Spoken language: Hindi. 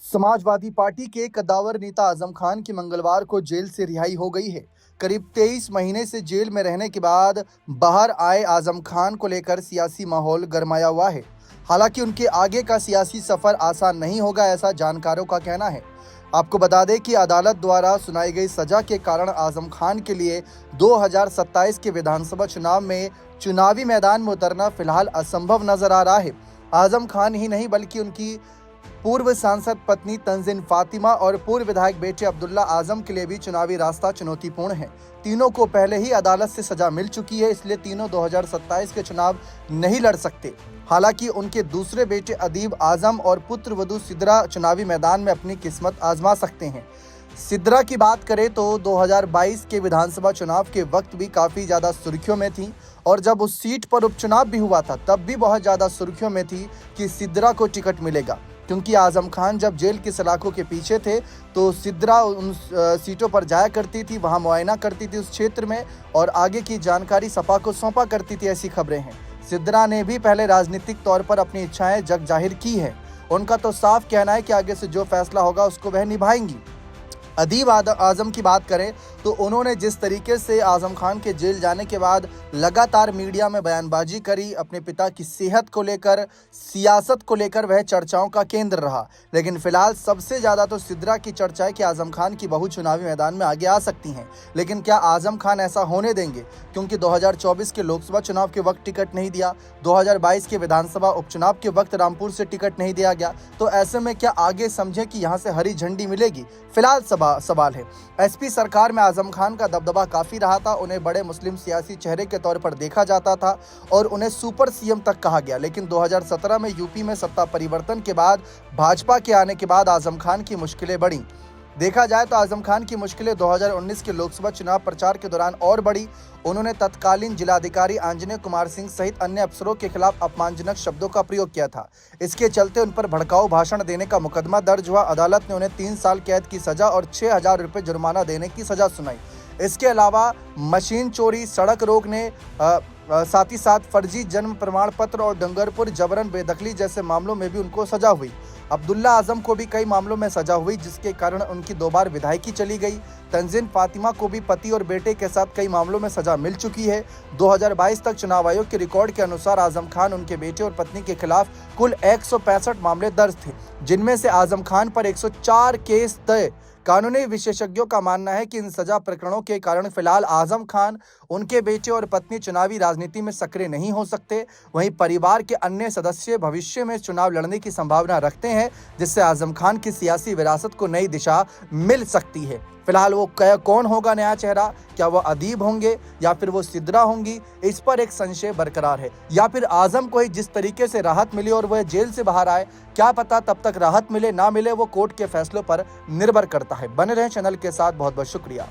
समाजवादी पार्टी के कद्दावर नेता आजम खान की मंगलवार को जेल से रिहाई हो गई है। करीब 23 महीने से जेल में रहने के बाद बाहर आए आजम खान को लेकर सियासी माहौल गरमाया हुआ है। हालांकि उनके आगे का सियासी सफर आसान नहीं होगा, ऐसा जानकारों का कहना है। आपको बता दें कि अदालत द्वारा सुनाई गई सजा के कारण आजम खान के लिए 2027 के विधानसभा चुनाव में चुनावी मैदान में उतरना फिलहाल असंभव नजर आ रहा है। आजम खान ही नहीं बल्कि उनकी पूर्व सांसद पत्नी तंजीन फातिमा और पूर्व विधायक बेटे अब्दुल्ला आजम के लिए भी चुनावी रास्ता चुनौतीपूर्ण है। तीनों को पहले ही अदालत से सजा मिल चुकी है, इसलिए तीनों 2027 के चुनाव नहीं लड़ सकते। हालांकि उनके दूसरे बेटे अदीब आजम और पुत्र वधू सिद्रा चुनावी मैदान में अपनी किस्मत आजमा सकते हैं। सिद्रा की बात करें तो 2022 के विधानसभा चुनाव के वक्त भी काफ़ी ज़्यादा सुर्खियों में थी, और जब उस सीट पर उपचुनाव भी हुआ था तब भी बहुत ज़्यादा सुर्खियों में थी कि सिद्रा को टिकट मिलेगा, क्योंकि आजम खान जब जेल की सलाखों के पीछे थे तो सिद्रा उन सीटों पर जाया करती थी, वहां मुआयना करती थी उस क्षेत्र में, और आगे की जानकारी सपा को सौंपा करती थी, ऐसी खबरें हैं। सिद्रा ने भी पहले राजनीतिक तौर पर अपनी इच्छाएं जग जाहिर की है। उनका तो साफ कहना है कि आगे से जो फैसला होगा उसको वह निभाएंगी। अदीब आजम की बात करें तो उन्होंने जिस तरीके से आजम खान के जेल जाने के बाद लगातार मीडिया में बयानबाजी करी, अपने पिता की सेहत को लेकर, सियासत को लेकर वह चर्चाओं का केंद्र रहा। लेकिन फिलहाल सबसे ज़्यादा तो सिद्रा की चर्चा है कि आजम खान की बहू चुनावी मैदान में आगे आ सकती हैं। लेकिन क्या आजम खान ऐसा होने देंगे? क्योंकि 2024 के लोकसभा चुनाव के वक्त टिकट नहीं दिया, 2022 के विधानसभा उपचुनाव के वक्त रामपुर से टिकट नहीं दिया गया, तो ऐसे में क्या आगे समझे कि यहाँ से हरी झंडी मिलेगी? फिलहाल सवाल है। एसपी सरकार में आजम खान का दबदबा काफी रहा था, उन्हें बड़े मुस्लिम सियासी चेहरे के तौर पर देखा जाता था और उन्हें सुपर सीएम तक कहा गया। लेकिन 2017 में यूपी में सत्ता परिवर्तन के बाद भाजपा के आने के बाद आजम खान की मुश्किलें बढ़ी। देखा जाए तो आजम खान की मुश्किलें 2019 के लोकसभा चुनाव प्रचार के दौरान और बढ़ी। उन्होंने तत्कालीन जिलाधिकारी आंजनेय कुमार सिंह सहित अन्य अफसरों के खिलाफ अपमानजनक शब्दों का प्रयोग किया था। इसके चलते उन पर भड़काऊ भाषण देने का मुकदमा दर्ज हुआ। अदालत ने उन्हें 3 साल कैद की सजा और 6,000 रुपये जुर्माना देने की सजा सुनाई। इसके अलावा मशीन चोरी, सड़क रोकने, साथ ही साथ फर्जी जन्म प्रमाण पत्र और डंगरपुर जबरन बेदखली जैसे मामलों में भी उनको सजा हुई। अब्दुल्ला आजम को भी कई मामलों में सजा हुई, जिसके कारण उनकी 2 बार विधायकी चली गई। तंजीन फातिमा को भी पति और बेटे के साथ कई मामलों में सजा मिल चुकी है। 2022 तक चुनाव आयोग के रिकॉर्ड के अनुसार आजम खान, उनके बेटे और पत्नी के खिलाफ कुल 165 मामले दर्ज थे, जिनमें से आजम खान पर 104 केस तय। कानूनी विशेषज्ञों का मानना है कि इन सजा प्रकरणों के कारण फिलहाल आजम खान, उनके बेटे और पत्नी चुनावी राजनीति में सक्रिय नहीं हो सकते। वहीं परिवार के अन्य सदस्य भविष्य में चुनाव लड़ने की संभावना रखते हैं, जिससे आजम खान की सियासी विरासत को नई दिशा मिल सकती है। फिलहाल वो कौन होगा नया चेहरा? क्या वो अदीब होंगे या फिर वो सिद्रा होंगी? इस पर एक संशय बरकरार है। या फिर आजम को ही जिस तरीके से राहत मिली और वह जेल से बाहर आए, क्या पता तब तक राहत मिले ना मिले, वो कोर्ट के फैसलों पर निर्भर करता है। बने रहें चैनल के साथ। बहुत बहुत शुक्रिया।